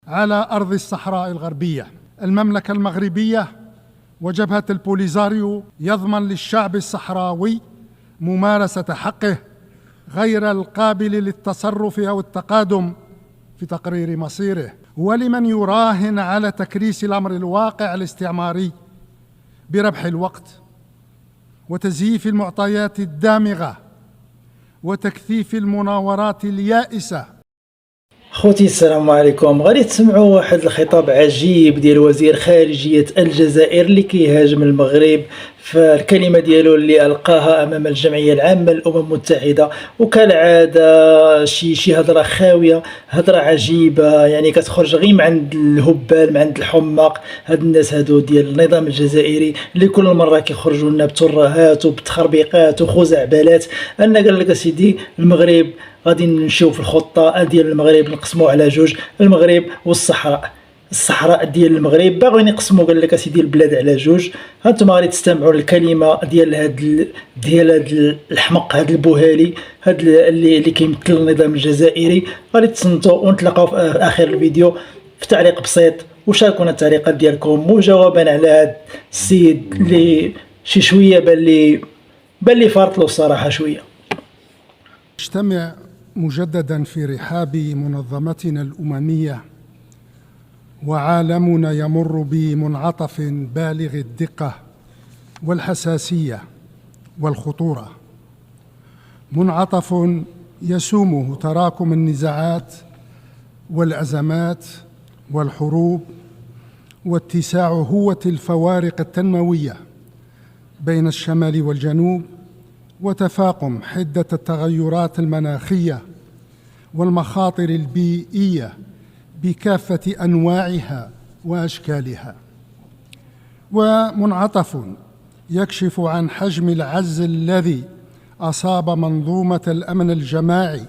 على أرض الصحراء الغربية. المملكة المغربية وجبهة البوليزاريو يضمن للشعب الصحراوي ممارسة حقه غير القابل للتصرف أو التقادم في تقرير مصيره. ولمن يراهن على تكريس الأمر الواقع الاستعماري بربح الوقت وتزييف المعطيات الدامغة وتكثيف المناورات اليائسة. خوتي السلام عليكم. غادي تسمعوا واحد الخطاب عجيب ديال وزير خارجية الجزائر اللي كيهاجم المغرب في الكلمة ديالو اللي ألقاها أمام الجمعية العامة للأمم المتحدة. وكالعادة شي هضرة خاوية، هضرة عجيبة، يعني كتخرج غير من عند الهبال، من عند الحماق. هاد الناس هادو ديال النظام الجزائري اللي كل مرة كيخرجوا لنا بترهات وبتخربيقات وخزعبلات. أنا قال لك سيدي المغرب غادي نمشيو في الخطه ديال المغرب نقسموا على جوج، المغرب والصحراء. الصحراء ديال المغرب باغيين يقسموا قال لك اسيدي البلاد على جوج. هانتوما غادي تستمعوا للكلمه ديال هاد الحمق، هاد البوهالي، هاد اللي كيمثل النظام الجزائري. غادي تصنتوا ونتلاقاو في اخر الفيديو في تعليق بسيط، وشاركونا التعليقات ديالكم مجاوبا على هاد السيد اللي شي شويه بان لي فارط له الصراحه شويه. نجتمع مجددا في رحاب منظمتنا الأممية وعالمنا يمر بمنعطف بالغ الدقة والحساسية والخطورة، منعطف يسومه تراكم النزاعات والأزمات والحروب واتساع هوة الفوارق التنموية بين الشمال والجنوب وتفاقم حدة التغيرات المناخية والمخاطر البيئية بكافة أنواعها وأشكالها، ومنعطف يكشف عن حجم العجز الذي أصاب منظومة الأمن الجماعي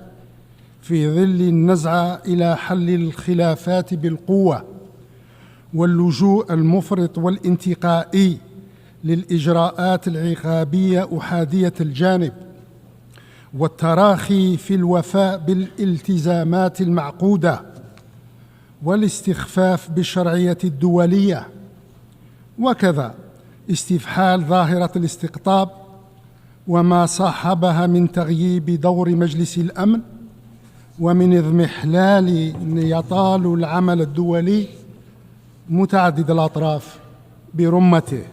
في ظل النزعة إلى حل الخلافات بالقوة واللجوء المفرط والانتقائي للإجراءات العقابية أحادية الجانب والتراخي في الوفاء بالالتزامات المعقودة والاستخفاف بالشرعية الدولية، وكذا استفحال ظاهرة الاستقطاب وما صاحبها من تغييب دور مجلس الأمن ومن اضمحلال يطال العمل الدولي متعدد الأطراف برمته.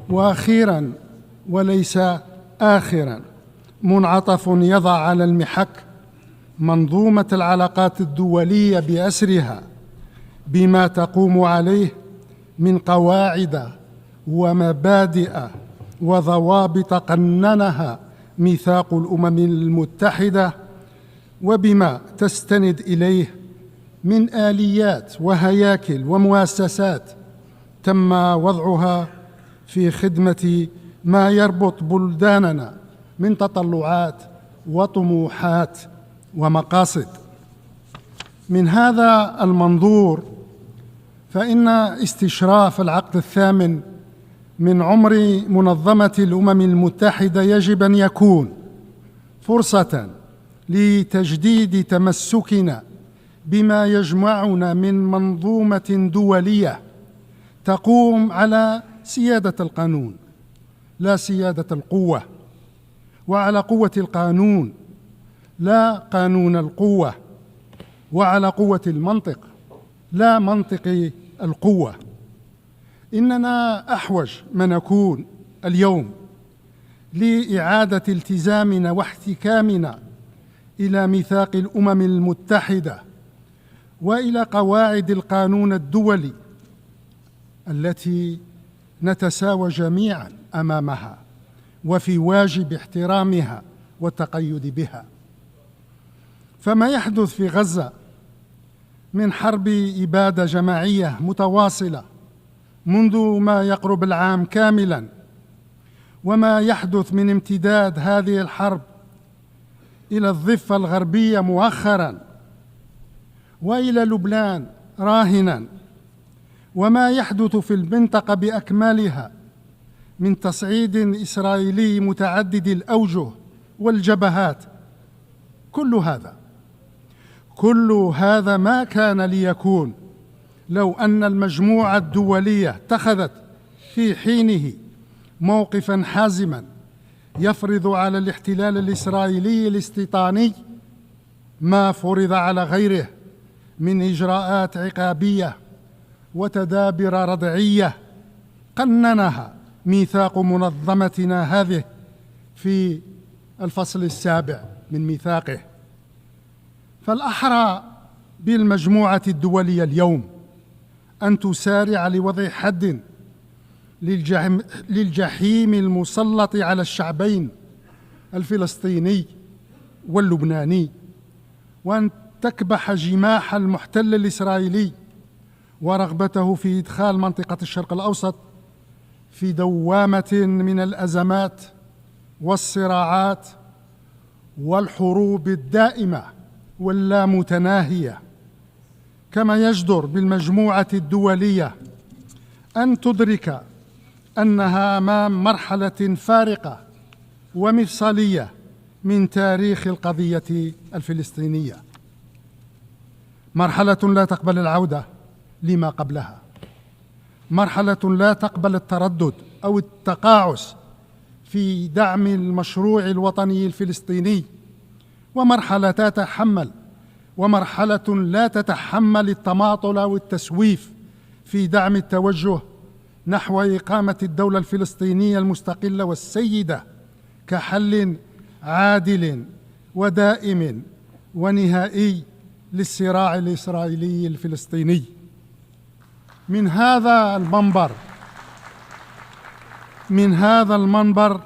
وأخيراً وليس آخراً، منعطف يضع على المحك منظومة العلاقات الدولية بأسرها بما تقوم عليه من قواعد ومبادئ وضوابط قننها ميثاق الأمم المتحدة، وبما تستند إليه من آليات وهياكل ومؤسسات تم وضعها في خدمة ما يربط بلداننا من تطلعات وطموحات ومقاصد. من هذا المنظور فإن استشراف العقد الثامن من عمر منظمة الأمم المتحدة يجب أن يكون فرصة لتجديد تمسكنا بما يجمعنا من منظومة دولية تقوم على سيادة القانون لا سيادة القوة، وعلى قوة القانون لا قانون القوة، وعلى قوة المنطق لا منطق القوة. إننا أحوج ما نكون اليوم لإعادة التزامنا واحتكامنا إلى ميثاق الأمم المتحدة وإلى قواعد القانون الدولي التي نتساوى جميعاً أمامها وفي واجب احترامها والتقيد بها. فما يحدث في غزة من حرب إبادة جماعية متواصلة منذ ما يقرب العام كاملاً، وما يحدث من امتداد هذه الحرب إلى الضفة الغربية مؤخراً وإلى لبنان راهناً، وما يحدث في المنطقة بأكملها من تصعيد إسرائيلي متعدد الأوجه والجبهات، كل هذا ما كان ليكون لو أن المجموعة الدولية اتخذت في حينه موقفاً حازماً يفرض على الاحتلال الإسرائيلي الاستيطاني ما فرض على غيره من إجراءات عقابية وتدابير ردعية قننها ميثاق منظمتنا هذه في الفصل السابع من ميثاقه. فالأحرى بالمجموعة الدولية اليوم أن تسارع لوضع حد للجحيم المسلط على الشعبين الفلسطيني واللبناني، وأن تكبح جماح المحتل الإسرائيلي ورغبته في إدخال منطقة الشرق الأوسط في دوامة من الأزمات والصراعات والحروب الدائمة واللامتناهية. كما يجدر بالمجموعة الدولية أن تدرك أنها أمام مرحلة فارقة ومفصلية من تاريخ القضية الفلسطينية، مرحلة لا تقبل العودة لما قبلها، مرحلة لا تقبل التردد أو التقاعس في دعم المشروع الوطني الفلسطيني، ومرحلة لا تتحمل التماطل أو التسويف في دعم التوجه نحو إقامة الدولة الفلسطينية المستقلة والسيدة كحل عادل ودائم ونهائي للصراع الإسرائيلي الفلسطيني. من هذا المنبر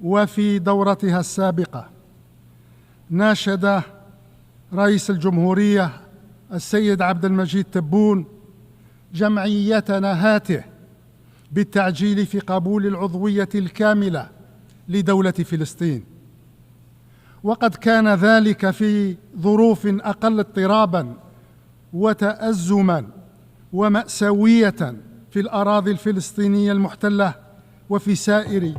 وفي دورتها السابقة ناشد رئيس الجمهورية السيد عبد المجيد تبون جمعيتنا هاته بالتعجيل في قبول العضوية الكاملة لدولة فلسطين، وقد كان ذلك في ظروف أقل اضطراباً وتأزماً ومأساوية في الأراضي الفلسطينية المحتلة وفي سائر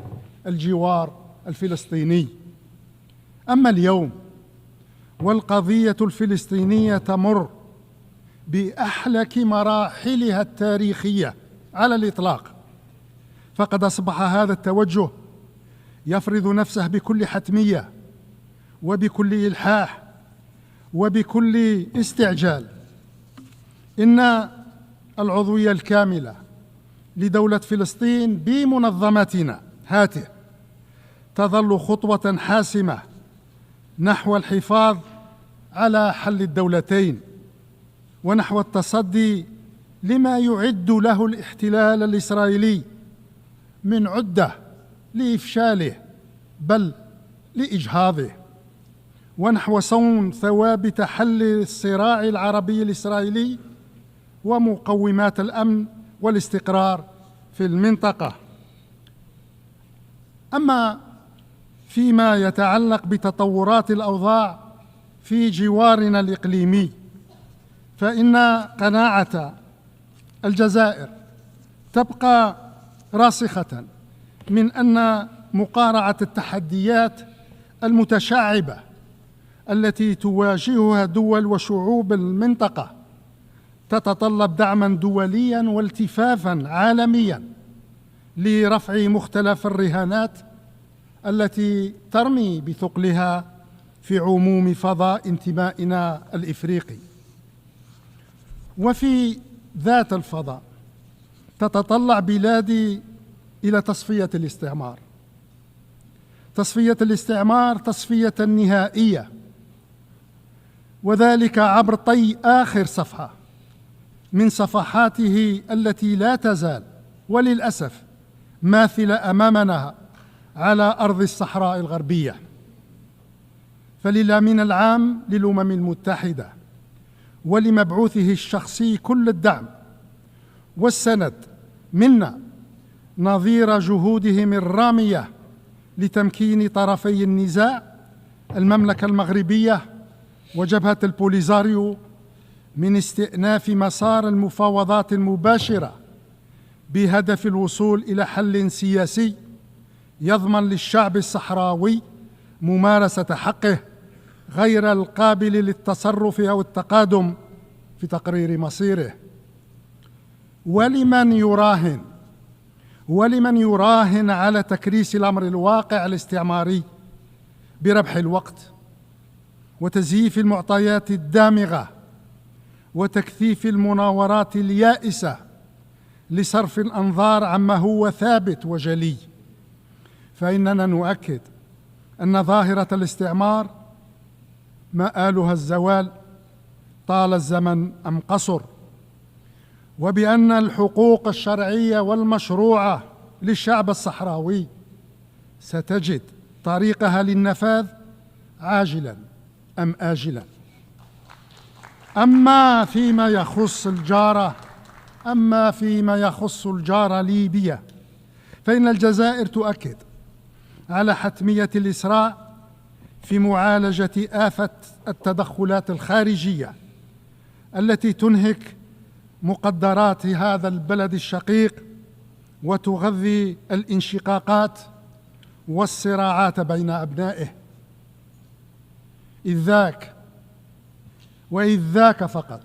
الجوار الفلسطيني. أما اليوم والقضية الفلسطينية تمر بأحلك مراحلها التاريخية على الإطلاق، فقد أصبح هذا التوجه يفرض نفسه بكل حتمية وبكل إلحاح وبكل استعجال. إن العضوية الكاملة لدولة فلسطين بمنظمتنا هاته تظل خطوة حاسمة نحو الحفاظ على حل الدولتين ونحو التصدي لما يعد له الاحتلال الإسرائيلي من عدة لإفشاله بل لإجهاضه، ونحو صون ثوابت حل الصراع العربي الإسرائيلي ومقومات الأمن والاستقرار في المنطقة. أما فيما يتعلق بتطورات الأوضاع في جوارنا الإقليمي، فإن قناعة الجزائر تبقى راسخة من أن مقارعة التحديات المتشعبة التي تواجهها دول وشعوب المنطقة تتطلب دعماً دولياً والتفافاً عالمياً لرفع مختلف الرهانات التي ترمي بثقلها في عموم فضاء انتمائنا الإفريقي. وفي ذات الفضاء تتطلع بلادي إلى تصفية الاستعمار تصفية نهائية، وذلك عبر طي آخر صفحة من صفحاته التي لا تزال وللأسف ماثلة أمامنا على أرض الصحراء الغربية. فللأمين العام للأمم المتحدة ولمبعوثه الشخصي كل الدعم والسند منا نظير جهودهم الرامية لتمكين طرفي النزاع المملكة المغربية وجبهة البوليزاريو من استئناف مسار المفاوضات المباشرة بهدف الوصول إلى حل سياسي يضمن للشعب الصحراوي ممارسة حقه غير القابل للتصرف أو التقادم في تقرير مصيره. ولمن يراهن على تكريس الأمر الواقع الاستعماري بربح الوقت وتزييف المعطيات الدامغة وتكثيف المناورات اليائسة لصرف الأنظار عما هو ثابت وجلي، فإننا نؤكد أن ظاهرة الاستعمار مآلها الزوال طال الزمن أم قصر، وبأن الحقوق الشرعية والمشروعة للشعب الصحراوي ستجد طريقها للنفاذ عاجلاً أم آجلاً. أما فيما يخص الجارة ليبيا، فإن الجزائر تؤكد على حتمية الإسراع في معالجة آفة التدخلات الخارجية التي تنهك مقدرات هذا البلد الشقيق وتغذي الانشقاقات والصراعات بين أبنائه. إذ ذاك فقط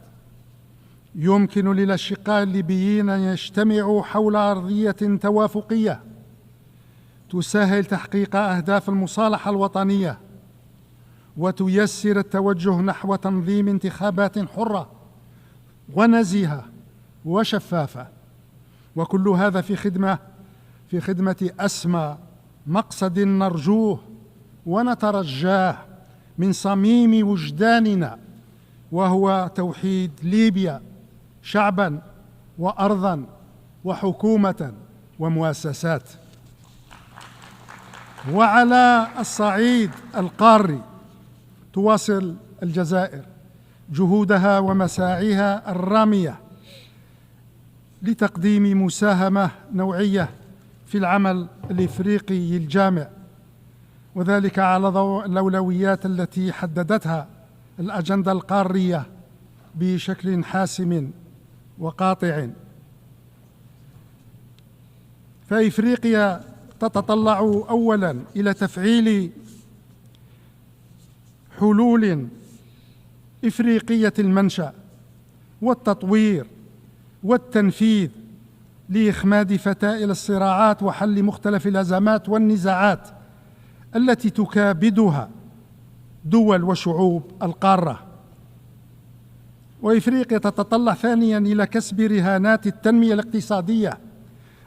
يمكن للأشقاء الليبيين أن يجتمعوا حول أرضية توافقية تسهل تحقيق أهداف المصالحة الوطنية وتيسر التوجه نحو تنظيم انتخابات حرة ونزيهة وشفافة، وكل هذا في خدمة أسمى مقصد نرجوه ونترجاه من صميم وجداننا، وهو توحيد ليبيا شعباً وأرضاً وحكومة ومؤسسات. وعلى الصعيد القاري تواصل الجزائر جهودها ومساعيها الرامية لتقديم مساهمة نوعية في العمل الإفريقي الجامع، وذلك على ضوء الأولويات التي حددتها الأجندة القارية بشكل حاسم وقاطع. فإفريقيا تتطلع أولاً إلى تفعيل حلول إفريقية المنشأ والتطوير والتنفيذ لإخماد فتائل الصراعات وحل مختلف الأزمات والنزاعات التي تكابدها دول وشعوب القارة. وإفريقيا تتطلع ثانياً إلى كسب رهانات التنمية الاقتصادية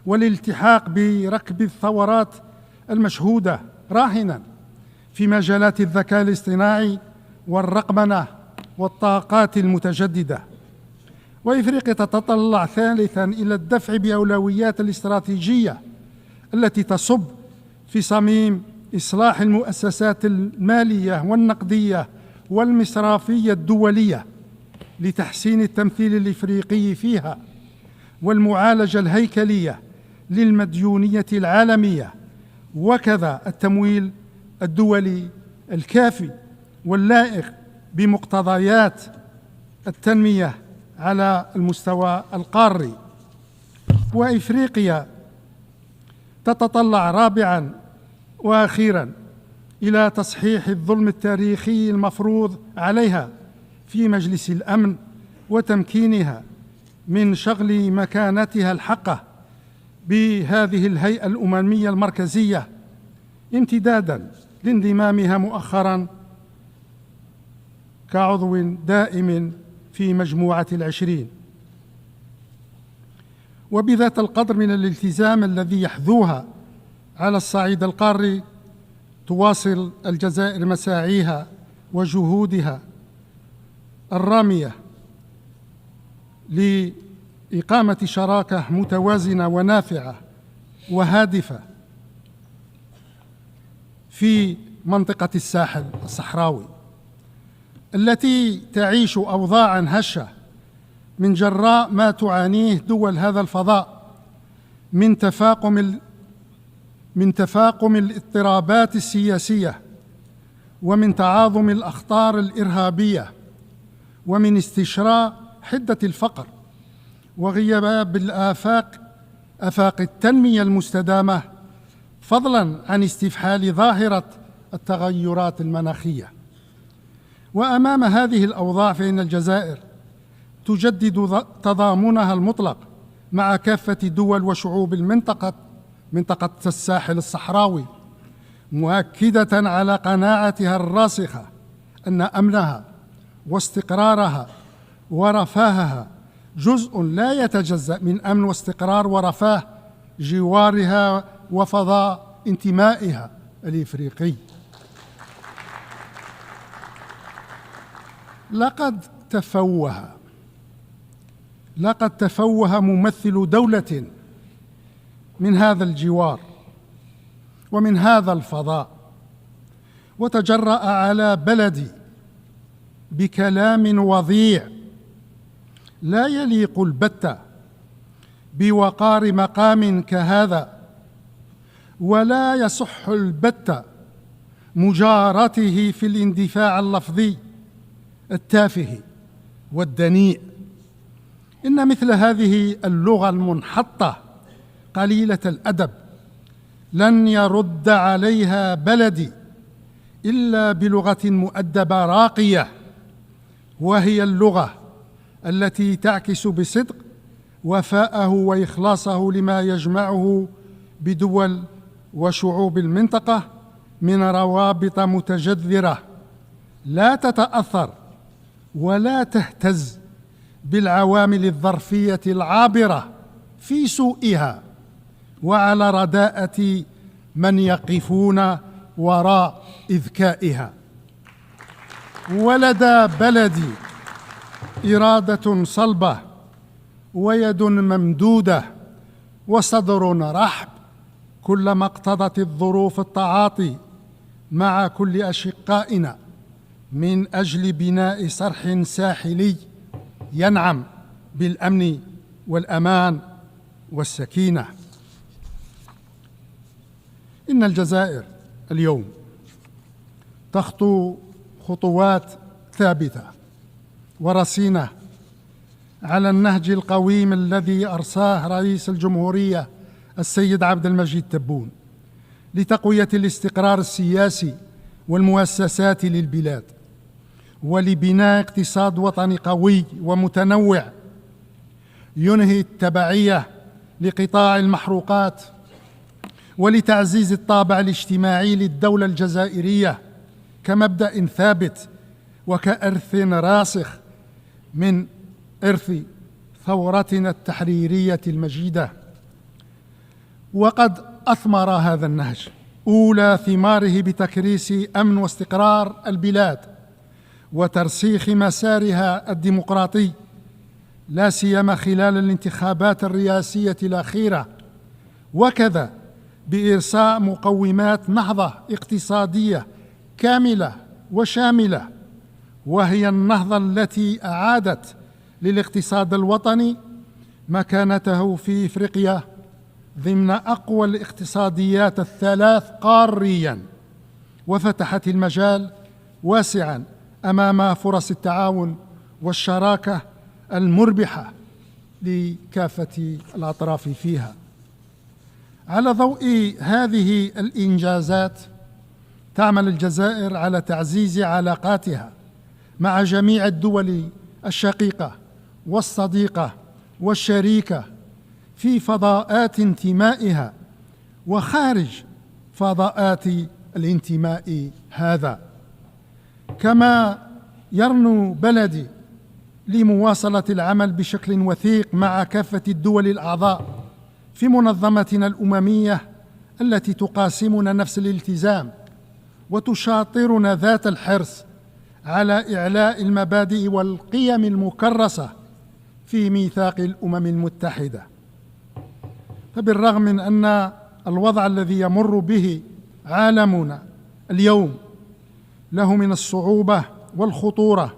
والالتحاق بركب الثورات المشهودة راهناً في مجالات الذكاء الاصطناعي والرقمنة والطاقات المتجددة. وإفريقيا تتطلع ثالثاً إلى الدفع بأولويات الاستراتيجية التي تصب في صميم إصلاح المؤسسات المالية والنقدية والمصرفية الدولية لتحسين التمثيل الإفريقي فيها، والمعالجة الهيكلية للمديونية العالمية، وكذا التمويل الدولي الكافي واللائق بمقتضيات التنمية على المستوى القاري. وإفريقيا تتطلع رابعاً وأخيراً إلى تصحيح الظلم التاريخي المفروض عليها في مجلس الأمن وتمكينها من شغل مكانتها الحقة بهذه الهيئة الأممية المركزية، امتداداً لانضمامها مؤخراً كعضو دائم في مجموعة العشرين. وبذات القدر من الالتزام الذي يحذوها على الصعيد القاري، تواصل الجزائر مساعيها وجهودها الرامية لإقامة شراكة متوازنة ونافعة وهادفة في منطقة الساحل الصحراوي التي تعيش أوضاعاً هشة من جراء ما تعانيه دول هذا الفضاء من تفاقم الاضطرابات السياسية، ومن تعاظم الأخطار الإرهابية، ومن استشراء حدة الفقر وغياب آفاق التنمية المستدامة، فضلاً عن استفحال ظاهرة التغيرات المناخية. وأمام هذه الأوضاع فإن الجزائر تجدد تضامنها المطلق مع كافة دول وشعوب منطقة الساحل الصحراوي، مؤكدة على قناعتها الراسخة أن أمنها واستقرارها ورفاهها جزء لا يتجزأ من أمن واستقرار ورفاه جوارها وفضاء انتمائها الإفريقي. لقد تفوه ممثل دولة من هذا الجوار ومن هذا الفضاء وتجرأ على بلدي بكلام وضيع لا يليق البتة بوقار مقام كهذا، ولا يصح البتة مجارته في الاندفاع اللفظي التافه والدنيء. إن مثل هذه اللغة المنحطة قليلة الأدب لن يرد عليها بلدي إلا بلغة مؤدبة راقية، وهي اللغة التي تعكس بصدق وفاءه وإخلاصه لما يجمعه بدول وشعوب المنطقة من روابط متجذرة لا تتأثر ولا تهتز بالعوامل الظرفية العابرة في سوءها وعلى رداءة من يقفون وراء إذكائها. ولدى بلدي إرادة صلبة ويد ممدودة وصدر رحب كلما اقتضت الظروف التعاطي مع كل أشقائنا من أجل بناء صرح ساحلي ينعم بالأمن والأمان والسكينة. إن الجزائر اليوم تخطو خطوات ثابتة ورصينة على النهج القويم الذي أرساه رئيس الجمهورية السيد عبد المجيد تبون لتقوية الاستقرار السياسي والمؤسسات للبلاد، ولبناء اقتصاد وطني قوي ومتنوع ينهي التبعية لقطاع المحروقات، ولتعزيز الطابع الاجتماعي للدولة الجزائرية كمبدأ ثابت وكإرث راسخ من إرث ثورتنا التحريرية المجيدة. وقد أثمر هذا النهج أولى ثماره بتكريس أمن واستقرار البلاد وترسيخ مسارها الديمقراطي، لا سيما خلال الانتخابات الرئاسية الأخيرة، وكذا بإرساء مقومات نهضة اقتصادية كاملة وشاملة، وهي النهضة التي أعادت للاقتصاد الوطني مكانته في إفريقيا ضمن أقوى الاقتصاديات الثلاث قارياً، وفتحت المجال واسعاً أمام فرص التعاون والشراكة المربحة لكافة الأطراف فيها. على ضوء هذه الإنجازات تعمل الجزائر على تعزيز علاقاتها مع جميع الدول الشقيقة والصديقة والشريكة في فضاءات انتمائها وخارج فضاءات الانتماء هذا. كما يرنو بلدي لمواصلة العمل بشكل وثيق مع كافة الدول الأعضاء في منظمتنا الأممية التي تقاسمنا نفس الالتزام وتشاطرنا ذات الحرص على إعلاء المبادئ والقيم المكرسة في ميثاق الأمم المتحدة. فبالرغم من أن الوضع الذي يمر به عالمنا اليوم له من الصعوبة والخطورة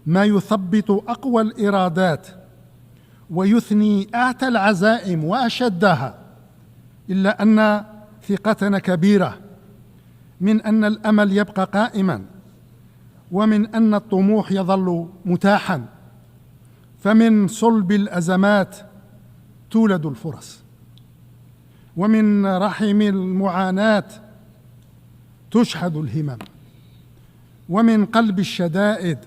ما يثبط أقوى الإرادات ويثني أعتى العزائم وأشدها، إلا أن ثقتنا كبيرة من أن الأمل يبقى قائما، ومن أن الطموح يظل متاحا، فمن صلب الأزمات تولد الفرص، ومن رحم المعاناة تشحذ الهمم، ومن قلب الشدائد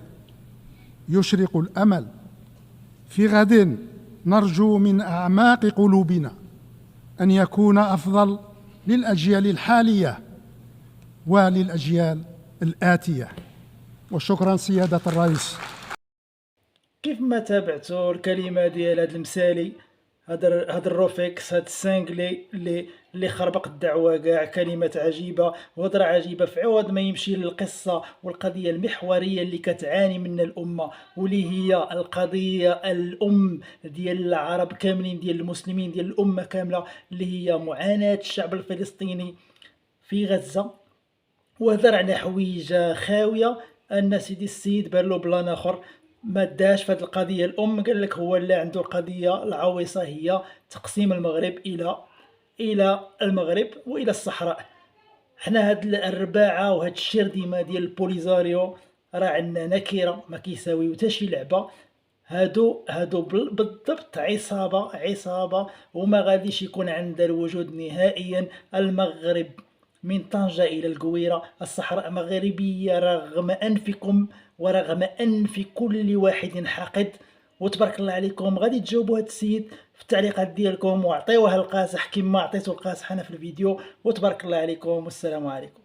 يشرق الأمل. في غد نرجو من أعماق قلوبنا أن يكون أفضل للأجيال الحالية وللأجيال الآتية. وشكرا سيادة الرئيس. كيف ما تابعتوا الكلمة ديال هذا المسالي، هذا الروفيكس، هذا السانجلي اللي خربق الدعوة كاع، كلمات عجيبة وهضرة عجيبة، في عوض ما يمشي للقصة والقضية المحورية اللي كتعاني منها الأمة، واللي هي القضية الأم ديال العرب كاملين، ديال المسلمين، ديال الأمة كاملة، اللي هي معاناة الشعب الفلسطيني في غزة. وهضر على حوايج خاوية. أن سيدي السيد بان بلان آخر ما داش في هذه القضية الأم، قال لك هو اللي عنده القضية العويصة هي تقسيم المغرب إلى المغرب وإلى الصحراء. حنا هاد الرباعة وهاد الشرديمة ديال البوليزاريو راه عندنا نكرة ما كيساويو حتى شي لعبة. هادو بالضبط عصابة وما غاديش يكون عندها الوجود نهائيا. المغرب من طنجة إلى القويرة الصحراء مغربية، رغم أنفكم ورغم أنف كل واحد حاقد. وتبارك الله عليكم، غادي تجاوبوا هاد السيد في التعليقات ديالكم وعطيوها القاصح كما عطيتو القاصح أنا في الفيديو. وتبارك الله عليكم والسلام عليكم.